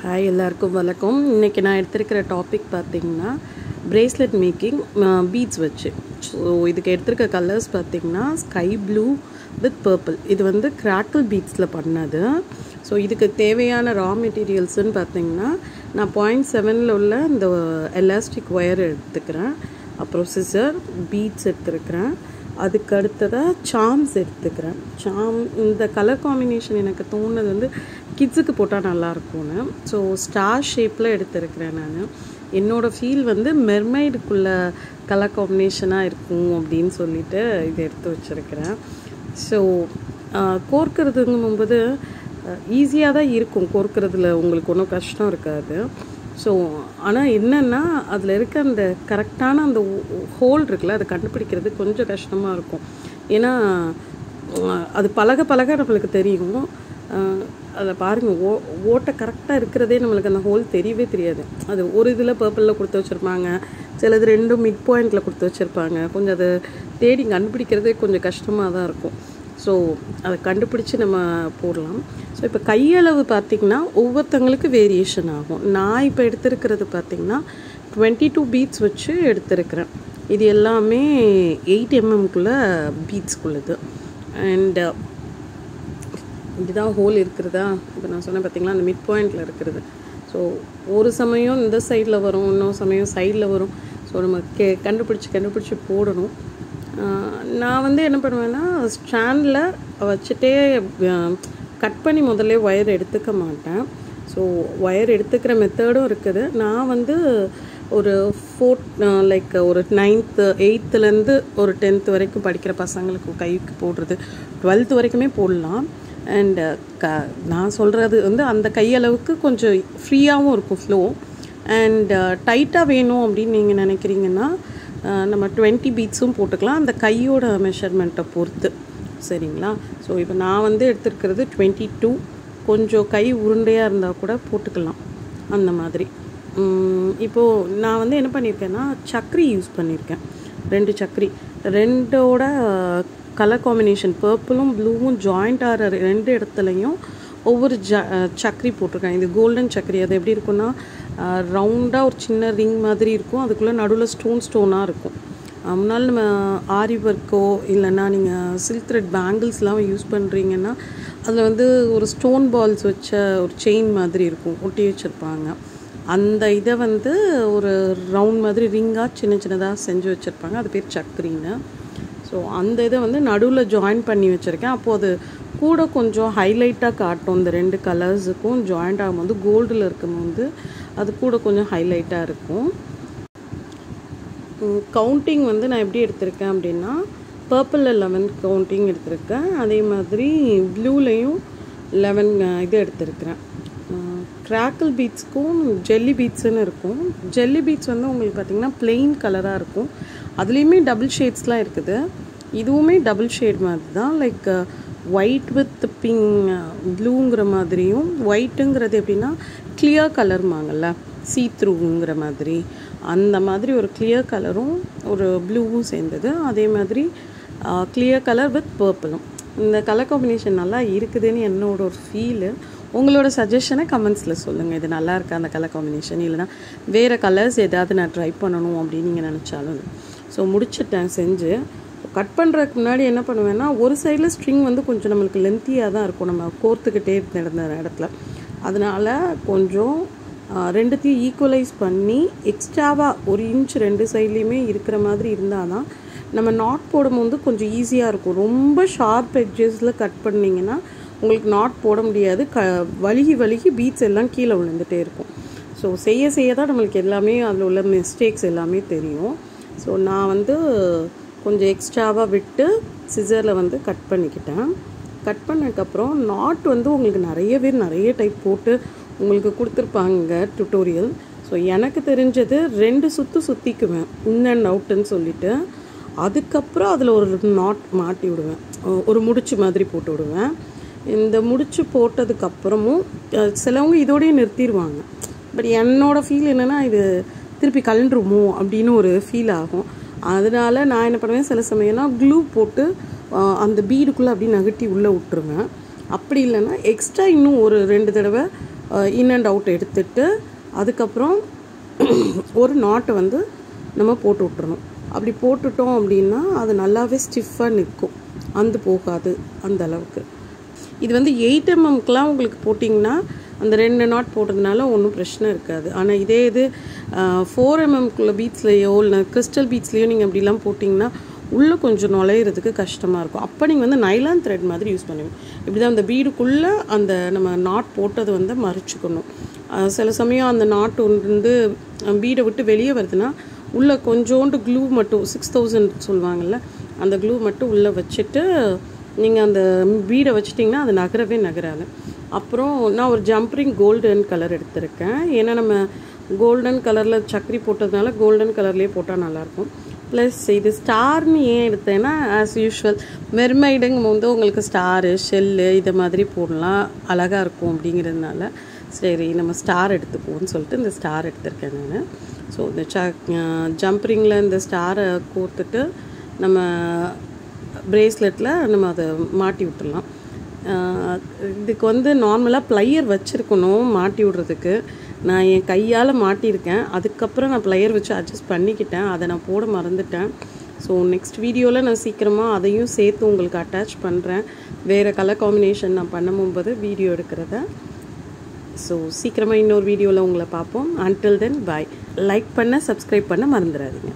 Hi எல்லாருக்கும் வணக்கம். இன்றைக்கி நான் எடுத்திருக்கிற டாபிக் பார்த்திங்கன்னா பிரேஸ்லெட் மேக்கிங் பீட்ஸ் வச்சு. ஸோ இதுக்கு எடுத்திருக்க கலர்ஸ் பார்த்திங்கன்னா ஸ்கை ப்ளூ வித் பர்பிள். இது வந்து கிராக்கிள் பீட்ஸில் பண்ணது. ஸோ இதுக்கு தேவையான ரா மெட்டீரியல்ஸ்ன்னு பார்த்திங்கன்னா நான் 0.7 உள்ள இந்த எலாஸ்டிக் ஒயர் எடுத்துக்கிறேன், அப்புறம் சிசர், பீட்ஸ் எடுத்துருக்கிறேன், அதுக்கு அடுத்ததாக சாம்ஸ் எடுத்துக்கிறேன். இந்த கலர் காம்பினேஷன் எனக்கு தோணுது வந்து கிட்ஸுக்கு போட்டால் நல்லாயிருக்கும்னு. ஸோ ஸ்டார் ஷேப்பில் எடுத்துருக்கிறேன். நான் என்னோடய ஃபீல் வந்து மெர்மைடுக்குள்ள கலர் காம்பினேஷனாக இருக்கும் அப்படின்னு சொல்லிட்டு இதை எடுத்து வச்சுருக்கிறேன். ஸோ கோர்க்கிறதுங்கும்போது ஈஸியாக தான் இருக்கும், கோர்க்கிறதுல உங்களுக்கு ஒன்றும் கஷ்டம் இருக்காது. ஸோ ஆனால் என்னென்னா அதில் இருக்க அந்த கரெக்டான அந்த ஹோல் இருக்குல்ல, அதை கண்டுபிடிக்கிறது கொஞ்சம் கஷ்டமாக இருக்கும். ஏன்னா அது பழக பழக நம்மளுக்கு தெரியும். அதை பாருங்கள், ஓட்டை கரெக்டாக இருக்கிறதே நம்மளுக்கு அந்த ஹோல் தெரியவே தெரியாது. அது ஒரு இதில் பர்பிளில் கொடுத்து வச்சுருப்பாங்க, சிலது ரெண்டும் மிட் பாயிண்டில் கொடுத்து வச்சுருப்பாங்க. கொஞ்சம் அதை தேடி கண்டுபிடிக்கிறதே கொஞ்சம் கஷ்டமாக தான் இருக்கும். ஸோ அதை கண்டுபிடிச்சி நம்ம போடலாம். ஸோ இப்போ கையளவு பார்த்திங்கன்னா ஒவ்வொருத்தங்களுக்கு வேரியேஷன் ஆகும். நான் இப்போ எடுத்துருக்கிறது பார்த்திங்கன்னா 22 பீட்ஸ் வச்சு எடுத்துருக்கிறேன். இது எல்லாமே 8 mmக்குள்ளே பீட்ஸ்க்குள்ளது. அண்ட் இதுதான் ஹோல் இருக்கிறதா. இப்போ நான் சொன்னேன் பார்த்திங்களா, அந்த மிட் பாயிண்டில் இருக்கிறது. ஸோ ஒரு சமயம் இந்த சைடில் வரும், இன்னொரு சமயம் சைடில் வரும். ஸோ நம்ம கண்டுபிடிச்சி போடணும். நான் வந்து என்ன பண்ணுவேன்னா, ஸ்டாண்டில் வச்சுட்டே கட் பண்ணி முதல்ல ஒயர் எடுத்துக்க மாட்டேன். ஸோ ஒயர் எடுத்துக்கிற மெத்தடும் இருக்குது. நான் வந்து ஒரு லைக் ஒரு 9th 8th ஒரு 10th வரைக்கும் படிக்கிற பசங்களுக்கு கைக்கு போடுறது, 12th வரைக்குமே போடலாம். அண்டு நான் சொல்கிறது வந்து அந்த கையளவுக்கு கொஞ்சம் ஃப்ரீயாகவும் இருக்கும் ஃப்ளோ. அண்ட் டைட்டாக வேணும் அப்படின்னு நீங்கள் நினைக்கிறீங்கன்னா நம்ம 20 பீட்ஸும் போட்டுக்கலாம், அந்த கையோட மெஷர்மெண்ட்டை பொறுத்து. சரிங்களா? ஸோ இப்போ நான் வந்து எடுத்துருக்கிறது 22. கொஞ்சம் கை உருண்டையாக இருந்தால் கூட போட்டுக்கலாம் அந்த மாதிரி. இப்போது நான் வந்து என்ன பண்ணியிருக்கேன்னா, சக்கரி யூஸ் பண்ணியிருக்கேன். 2 சக்கரி, 2ஓட கலர் காம்பினேஷன் பர்பிளும் ப்ளூவும் ஜாயிண்ட் ஆகிற 2 இடத்துலையும் ஒவ்வொரு சக்கரி போட்டிருக்கேன். இது கோல்டன் சக்கரி. அது எப்படி இருக்குன்னா, ரவுண்டாக ஒரு சின்ன ரிங் மாதிரி இருக்கும், அதுக்குள்ளே நடுவில் ஸ்டோனாக இருக்கும். முன்னால் நம்ம ஆரி ஒர்க்கோ இல்லைன்னா நீங்கள் சில்க் த்ரெட் பேங்கிள்ஸ்லாம் யூஸ் பண்ணுறீங்கன்னா அதில் வந்து ஒரு ஸ்டோன் பால்ஸ் வச்ச ஒரு செயின் மாதிரி இருக்கும், ஒட்டி வச்சுருப்பாங்க. அந்த இதை வந்து ஒரு ரவுண்ட் மாதிரி ரிங்காக சின்னதாக செஞ்சு வச்சுருப்பாங்க, அது பேர் சக்கரின்னு. ஸோ அந்த இதை வந்து நடுவில் ஜாயின் பண்ணி வச்சுருக்கேன். அப்போது அது கூட கொஞ்சம் ஹைலைட்டாக காட்டும். இந்த 2 கலர்ஸுக்கும் ஜாயிண்ட் ஆகும்போது கோல்டில் இருக்கும்போது அது கூட கொஞ்சம் ஹைலைட்டாக இருக்கும். கவுண்டிங் வந்து நான் எப்படி எடுத்திருக்கேன் அப்படின்னா, பர்பிளில் 11 கவுண்டிங் எடுத்திருக்கேன், அதே மாதிரி ப்ளூலேயும் 11 இது எடுத்திருக்கிறேன். கிராக்கிள் பீட்ஸ்க்கும் ஜெல்லி பீட்ஸுன்னு இருக்கும். ஜெல்லி பீட்ஸ் வந்து உங்களுக்கு பார்த்திங்கன்னா பிளெயின் கலராக இருக்கும். அதுலேயுமே டபுள் ஷேட்ஸ்லாம் இருக்குது. இதுவுமே டபுள் ஷேட் மாதிரி தான், லைக் ஒயிட் வித் பிங்க் ப்ளூங்கிற மாதிரியும், ஒயிட்டுங்கிறது எப்படின்னா கிளியர் கலர்மாங்கள்ல, சீ த்ரூங்கிற மாதிரி, அந்த மாதிரி ஒரு கிளியர் கலரும் ஒரு ப்ளூவும் சேர்ந்தது. அதே மாதிரி கிளியர் கலர் வித் பர்பிளும். இந்த கலர் காம்பினேஷன் நல்லா இருக்குதுன்னு என்னோட ஒரு ஃபீலு. உங்களோட சஜஷனை கமெண்ட்ஸில் சொல்லுங்கள், இது நல்லா இருக்கா அந்த கலர் காம்பினேஷன், இல்லைனா வேறு கலர்ஸ் ஏதாவது நான் ட்ரை பண்ணணும் அப்படின்னு நீங்கள் நினச்சாலும். ஸோ முடிச்சிட்டேன் செஞ்சு. கட் பண்ணுறதுக்கு முன்னாடி என்ன பண்ணுவேன்னா, ஒரு சைடில் ஸ்ட்ரிங் வந்து கொஞ்சம் நம்மளுக்கு லென்த்தியாக தான் இருக்கும், நம்ம கோர்த்துக்கிட்டே இருந்த இடத்துல. அதனால் கொஞ்சம் 2த்தையும் ஈக்குவலைஸ் பண்ணி எக்ஸ்ட்ராவாக 1 inch 2 சைட்லேயுமே இருக்கிற மாதிரி இருந்தால் தான் நம்ம நாட் போடும்போது கொஞ்சம் ஈஸியாக இருக்கும். ரொம்ப ஷார்ப் எட்ஜஸில் கட் பண்ணிங்கன்னா உங்களுக்கு நாட் போட முடியாது, வழுகி பீட்ஸ் எல்லாம் கீழே விழுந்துகிட்டே இருக்கும். ஸோ செய்ய தான் நம்மளுக்கு எல்லாமே அதில் உள்ள மிஸ்டேக்ஸ் எல்லாமே தெரியும். ஸோ நான் வந்து கொஞ்சம் எக்ஸ்ட்ராவாக விட்டு சிசரில் வந்து கட் பண்ணிக்கிட்டேன். கட் பண்ணதுக்கப்புறம் நாட் வந்து உங்களுக்கு நிறைய டைப் போட்டு உங்களுக்கு கொடுத்துருப்பாங்க டுட்டோரியல். ஸோ எனக்கு தெரிஞ்சது 2 சுற்றிக்குவேன், இன் அண்ட் அவுட்டுன்னு சொல்லிவிட்டு. அதுக்கப்புறம் அதில் ஒரு நாட் மாட்டி விடுவேன், ஒரு முடிச்சு மாதிரி போட்டு விடுவேன். இந்த முடிச்சு போட்டதுக்கப்புறமும் சிலவங்க இதோடய நிறுத்திடுவாங்க. பட் என்னோடய ஃபீல் என்னென்னா, இது திருப்பி கலண்டுருமோ அப்படின்னு ஒரு ஃபீல் ஆகும். அதனால் நான் என்ன பண்ணுவேன், சில சமயம்னா க்ளூ போட்டு அந்த பீடுக்குள்ளே அப்படி நகட்டி உள்ளே விட்டுருவேன். அப்படி இல்லைன்னா எக்ஸ்ட்ரா இன்னும் ஒரு 2 தடவை இன் அண்ட் அவுட் எடுத்துட்டு அதுக்கப்புறம் ஒரு நாட்டு வந்து நம்ம போட்டு விட்டுறணும். அப்படி போட்டுட்டோம் அப்படின்னா அது நல்லாவே ஸ்டிஃபாக நிற்கும், அந்து போகாது அந்த அளவுக்கு. இது வந்து 8 mmக்குலாம் உங்களுக்கு போட்டிங்கன்னா அந்த 2 நாட் போடுறதுனால ஒன்றும் பிரச்சனை இருக்காது. ஆனால் இதே இது 4 mmக்குள்ள பீட்ஸ்லையோ இல்லை கிறிஸ்டல் பீட்ஸ்லையோ நீங்கள் அப்படிலாம் போட்டிங்கன்னா உள்ளே கொஞ்சம் நுழையிறதுக்கு கஷ்டமாக இருக்கும். அப்போ நீங்கள் வந்து நைலான் த்ரெட் மாதிரி யூஸ் பண்ணுவீங்க. இப்படி தான் அந்த பீடுக்குள்ளே அந்த நம்ம நாட் போட்டது வந்து மறைச்சிக்கணும். சில சமயம் அந்த நாட்டு வந்து பீடை விட்டு வெளியே வருதுன்னா உள்ளே கொஞ்சோண்டு க்ளூ மட்டும் 6000 சொல்லுவாங்கள்ல, அந்த க்ளூ மட்டும் உள்ளே வச்சுட்டு நீங்கள் அந்த பீடை வச்சிட்டிங்கன்னா அது நகரவே நகராது. அப்புறம் நான் ஒரு ஜம்ப்ரிங் கோல்டன் கலர் எடுத்திருக்கேன். ஏன்னா நம்ம கோல்டன் கலரில் சக்கரி போட்டதுனால கோல்டன் கலர்லேயே போட்டால் நல்லாயிருக்கும். ப்ளஸ் இது ஸ்டார்னு ஏன் எடுத்தேன்னா ஆஸ் யூஷுவல் மெர்மைடுங்கும் போது உங்களுக்கு ஸ்டாரு ஷெல்லு இதை மாதிரி போடலாம், அழகாக இருக்கும் அப்படிங்கிறதுனால சரி நம்ம ஸ்டார் எடுத்துப்போம்னு சொல்லிட்டு இந்த ஸ்டார் எடுத்திருக்கேன் நான். ஸோ இந்த ஜம்ப்ரிங்கில் இந்த ஸ்டாரை கோர்த்துட்டு நம்ம பிரேஸ்லெட்டில் நம்ம அதை மாட்டி விட்டுடலாம். இதுக்கு வந்து நார்மலாக ப்ளையர் வச்சுருக்கணும் மாட்டி விடுறதுக்கு. நான் என் கையால் மாட்டியிருக்கேன், அதுக்கப்புறம் நான் ப்ளையர் வச்சு அட்ஜஸ்ட் பண்ணிக்கிட்டேன், அதை நான் போட மறந்துட்டேன். ஸோ நெக்ஸ்ட் வீடியோவில் நான் சீக்கிரமாக அதையும் சேர்த்து உங்களுக்கு அட்டாச் பண்ணுறேன். வேறு கலர் காம்பினேஷன் நான் பண்ணும்போது வீடியோ எடுக்கிறத. ஸோ சீக்கிரமாக இன்னொரு வீடியோவில் உங்களை பார்ப்போம். அன்டில் தென் பாய். லைக் பண்ண சப்ஸ்கிரைப் பண்ண மறந்துடாதீங்க.